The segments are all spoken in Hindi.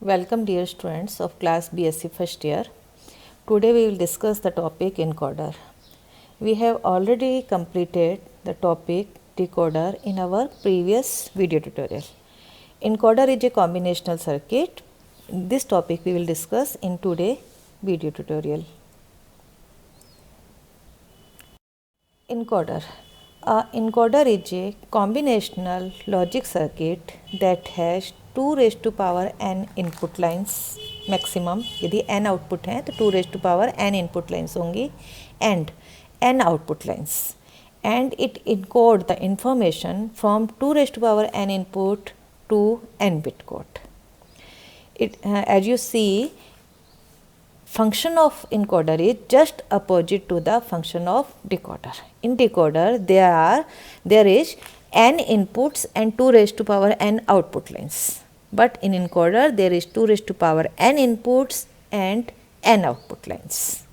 Welcome dear students of class BSc first year. Today we will discuss the topic encoder. We have already completed the topic decoder in our previous video tutorial. Encoder is a combinational circuit. This topic we will discuss in today's video tutorial. Encoder. A encoder is a combinational logic circuit that has 2 raised to power n input lines maximum. यदि n output हैं तो 2 raised to power n input lines होंगी and n output lines, and it encode the information from 2 raised to power n input to n bit code. It as you see, function of encoder is just opposite to the function of decoder. In decoder there is n inputs and 2 raised to power n output lines, but in encoder there is 2 raised to power n inputs and n output lines.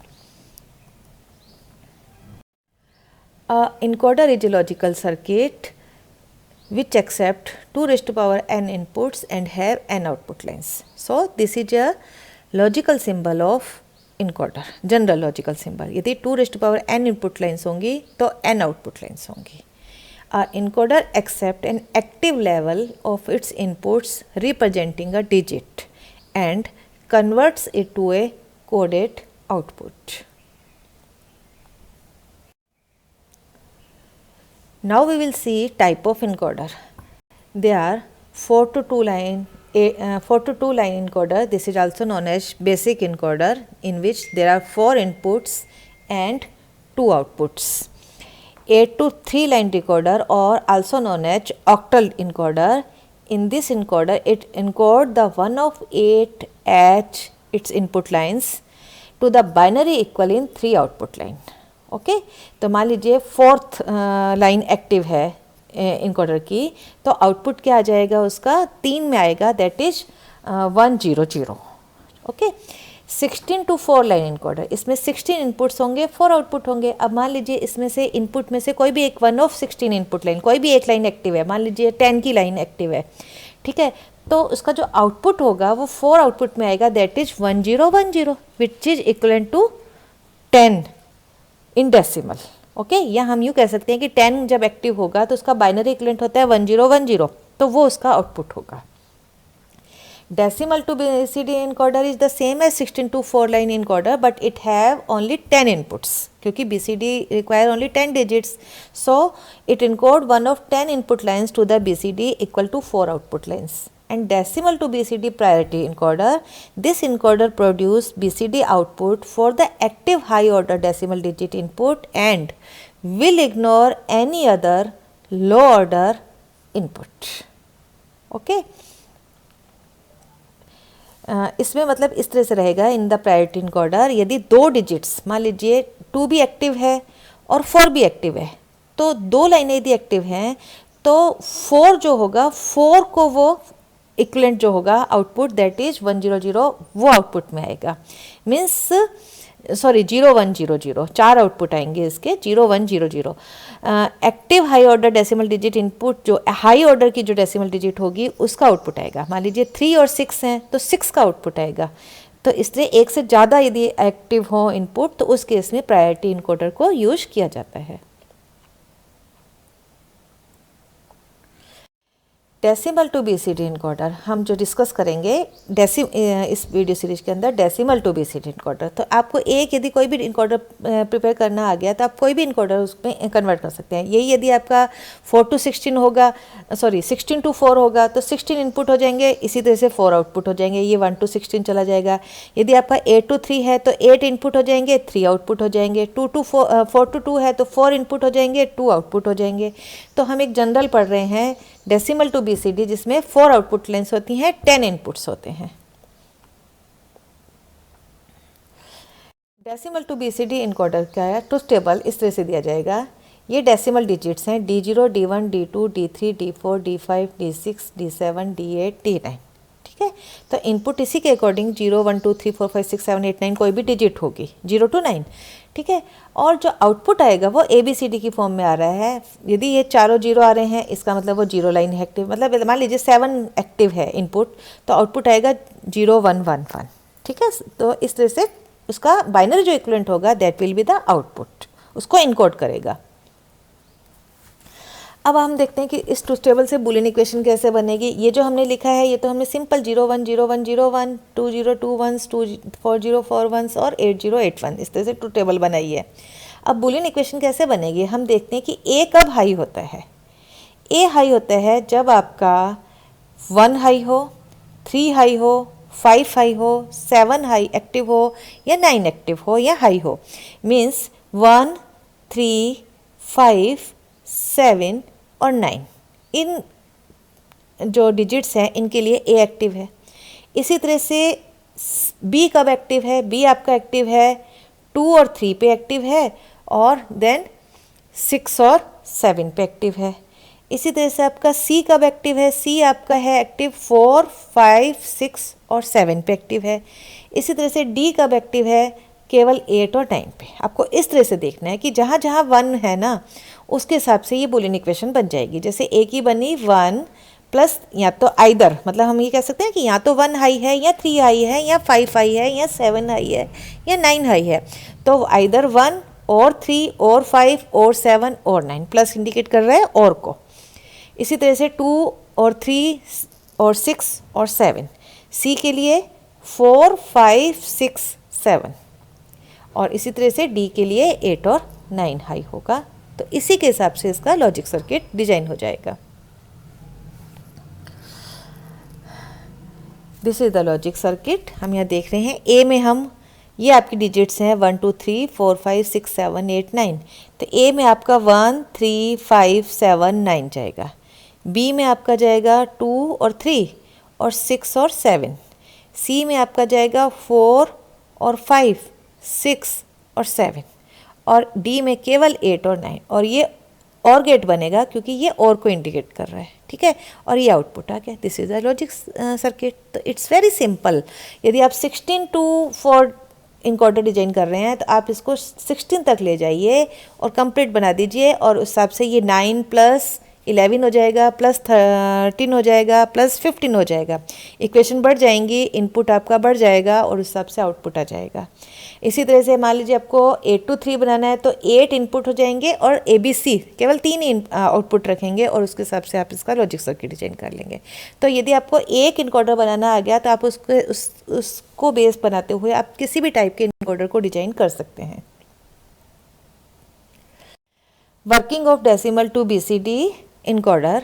A encoder is a logical circuit which accept 2 raised to power n inputs and have n output lines. So this is a logical symbol of encoder, general logical symbol. यदि 2 raised to power n input lines होंगी तो n आउटपुट लाइन्स होंगी. Encoder accept an active level of its inputs representing a digit and converts it to a coded output. Now we will see type of encoder. They are 4 to 2 line encoder. This is also known as basic encoder, in which there are 4 inputs and 2 outputs. 8 to 3 line decoder, or also known as octal encoder. In this encoder it encodes the 1 of 8 at its input lines to the binary equal in 3 output line. Okay तो मान लीजिए 4th लाइन एक्टिव है इनकोडर की, तो आउटपुट क्या आ जाएगा उसका 3 में आएगा, that is 100. Okay 16 to 4 line encoder, इसमें 16 इनपुट्स होंगे, 4 आउटपुट होंगे. अब मान लीजिए इसमें से इनपुट में से कोई भी एक 1 ऑफ 16 इनपुट लाइन, कोई भी एक लाइन एक्टिव है, मान लीजिए 10 की लाइन एक्टिव है, ठीक है, तो उसका जो आउटपुट होगा वो 4 आउटपुट में आएगा, that is 1010 which is equivalent to 10 in decimal. Okay या हम यूँ कह सकते हैं कि 10 जब एक्टिव होगा तो उसका बाइनरी इक्विवेलेंट होता है 1010, तो वो उसका आउटपुट होगा. Decimal to BCD encoder is the same as 16 to 4 line encoder, but it have only 10 inputs, क्योंकि BCD require only 10 digits, so it encode 1 of 10 input lines to the BCD equal to 4 output lines. And decimal to BCD priority encoder, this encoder produce BCD output for the active high order decimal digit input and will ignore any other low order input. Okay. इसमें मतलब इस तरह से रहेगा इन द प्रायोरिटी इनकोडर. यदि 2 डिजिट्स, मान लीजिए 2 भी एक्टिव है और 4 भी एक्टिव है, तो 2 लाइनें यदि एक्टिव हैं तो 4 जो होगा, 4 को वो इक्विवेलेंट जो होगा आउटपुट, दैट इज 100, वो आउटपुट में आएगा. मीन्स 0100, 4 आउटपुट आएंगे इसके, 0100. Active high order decimal digit input, जो हाई ऑर्डर की जो डेसिमल डिजिट होगी उसका आउटपुट आएगा. मान लीजिए 3 और 6 हैं तो 6 का आउटपुट आएगा. तो इसलिए एक से ज़्यादा यदि एक्टिव हो इनपुट तो उस केस में प्रायोरिटी इनकोडर को यूज किया जाता है. डेसिमल टू BCD इनकोडर हम जो डिस्कस करेंगे इस वीडियो सीरीज के अंदर, डेसिमल टू BCD इनकोडर. तो आपको यदि कोई भी इनकोडर प्रिपेयर करना आ गया तो आप कोई भी इनकोडर उसमें कन्वर्ट कर सकते हैं. यही यदि आपका 4 to 16 होगा, 16 to 4 होगा तो 16 इनपुट हो जाएंगे, इसी तरह से 4 आउटपुट हो जाएंगे, ये 1 to 16 चला जाएगा. यदि आपका 8 to 3 है तो 8 इनपुट हो जाएंगे, 3 आउटपुट हो जाएंगे. 4 to 2 है तो 4 इनपुट हो जाएंगे, 2 आउटपुट हो जाएंगे. तो हम एक जनरल पढ़ रहे हैं डेसिमल टू BCD, जिसमें 4 आउटपुट लाइन्स होती हैं, 10 इनपुट्स होते हैं. डेसिमल टू BCD इनकोडर का ट्रुथ टेबल इस तरह से दिया जाएगा. ये डेसिमल डिजिट्स हैं D0, D1, D2, D3, D4, D5, D6, D7, D8, D9, ठीक ठीक है। तो इनपुट इसी के अकॉर्डिंग 0 1 2 3 4 5 6 7 8 9 कोई भी डिजिट होगी 0 to 9, ठीक है। और जो आउटपुट आएगा वो ABCD की फॉर्म में आ रहा है। यदि ये चारों 0 आ रहे हैं इसका मतलब वो 0 लाइन है एक्टिव, मतलब मान लीजिए 7 एक्टिव है इनपुट, तो आउटपुट आएगा 0 1 1 1, ठीक है। तो इस तरह से उसका बाइनरी जो इक्विवेलेंट होगा that will be the output, उसको इनकोड करेगा। अब हम देखते हैं कि इस ट्रूथ टेबल से बूलियन इक्वेशन कैसे बनेगी। ये जो हमने लिखा है ये तो हमने सिंपल 0 1 0 1 0 1 2 0 2 1 2 4 0 4 1 और 8 0 8 1 इस तरह से ट्रूथ टेबल बनाई है। अब बूलियन इक्वेशन कैसे बनेगी, हम देखते हैं कि ए कब हाई होता है। ए हाई होता है जब आपका 1 हाई हो, 3 हाई हो, 5 हाई हो, 7 हाई एक्टिव हो या 9 एक्टिव हो या हाई हो। मीन्स 1 3 5 7 और 9 इन जो डिजिट्स हैं इनके लिए ए एक्टिव है। इसी तरह से बी कब एक्टिव है, बी आपका एक्टिव है 2 और 3 पे एक्टिव है और देन 6 और 7 पे एक्टिव है। इसी तरह से आपका सी कब एक्टिव है, सी आपका है एक्टिव 4 5 6 और 7 पे एक्टिव है। इसी तरह से डी कब एक्टिव है, केवल 8 और 9 पे। आपको इस तरह से देखना है कि जहाँ जहाँ 1 है ना उसके हिसाब से ये बूलियन इक्वेशन बन जाएगी। जैसे ए की बनी 1 प्लस या तो आइदर, मतलब हम ये कह सकते हैं कि या तो 1 हाई है या 3 हाई है या 5 हाई है या 7 हाई है या 9 हाई है। तो आइदर 1 और 3 और 5 और 7 और 9, प्लस इंडिकेट कर रहा है और को। इसी तरह से 2 और 3 और 6 और 7, सी के लिए 4 5 6 7 और इसी तरह से डी के लिए 8 और 9 हाई होगा। तो इसी के हिसाब से इसका लॉजिक सर्किट डिजाइन हो जाएगा। This is the logic circuit. हम यहाँ देख रहे हैं ए में हम ये आपकी डिजिट्स हैं 1 2 3 4 5 6 7 8 9। तो ए में आपका 1 3 5 7 9 जाएगा। बी में आपका जाएगा 2 और 3 और 6 और 7। सी में आपका जाएगा 4 और 5 6 और 7 और डी में केवल 8 और 9। और ये और गेट बनेगा क्योंकि ये और को इंडिकेट कर रहा है, ठीक है। और ये आउटपुट आ गया। This is the logic circuit. तो इट्स वेरी सिंपल। यदि आप 16 to 4 इनकोडर डिजाइन कर रहे हैं तो आप इसको 16 तक ले जाइए और कंप्लीट बना दीजिए और उस हिसाब से ये 9 प्लस 11 हो जाएगा, प्लस 13 हो जाएगा, प्लस 15 हो जाएगा। इक्वेशन बढ़ जाएंगी, इनपुट आपका बढ़ जाएगा और उस हिसाब से आउटपुट आ जाएगा। इसी तरह से मान लीजिए आपको 8 to 3 बनाना है तो 8 इनपुट हो जाएंगे और ABC केवल 3 आउटपुट रखेंगे और उसके हिसाब से आप इसका लॉजिक सर्किट डिजाइन कर लेंगे। तो यदि आपको एक इनकोडर बनाना आ गया तो आप उसको बेस बनाते हुए आप किसी भी टाइप के इनकोडर को डिजाइन कर सकते हैं। Working of decimal to BCD encoder.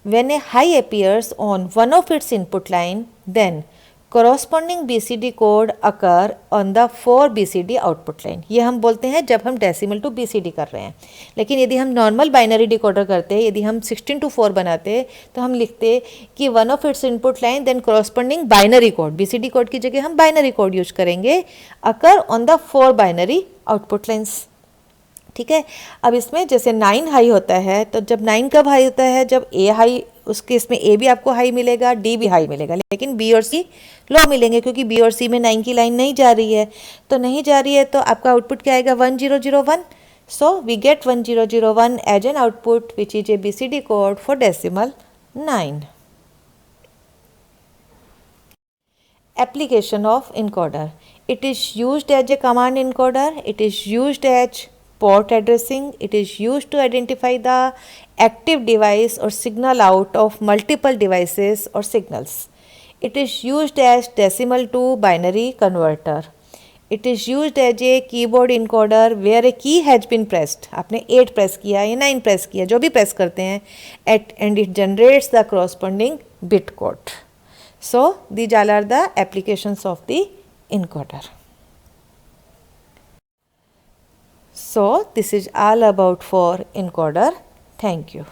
When a high appears on one of its input line, then corresponding BCD code occur on the 4 BCD output line. ये हम बोलते हैं जब हम डेसिमल टू BCD कर रहे हैं। लेकिन यदि हम नॉर्मल बाइनरी डिकोडर करते हैं, यदि हम 16 to 4 बनाते तो हम लिखते कि one of its input line then corresponding binary code, BCD code की जगह हम बाइनरी कोड यूज करेंगे, occur on the 4 binary output lines, ठीक है। अब इसमें जैसे 9 हाई होता है तो जब 9 कब हाई होता है, जब ए हाई, उसके इसमें ए भी आपको हाई मिलेगा, डी भी हाई मिलेगा, लेकिन बी और सी लो मिलेंगे क्योंकि बी और सी में 9 की लाइन नहीं जा रही है। तो नहीं जा रही है तो आपका आउटपुट क्या आएगा 1001। So we get 1001 as an output which is a BCD code for decimal 9। Application of encoder. It is used as a command encoder. It is used as port addressing. It is used to identify the active device or signal out of multiple devices or signals. It is used as decimal to binary converter. It is used as a keyboard encoder where a key has been pressed. आपने 8 प्रेस किया या 9 प्रेस किया, जो भी प्रेस करते हैं, and it generates the corresponding bit code. So these all are the applications of the encoder. So this is all about for encoder. Thank you.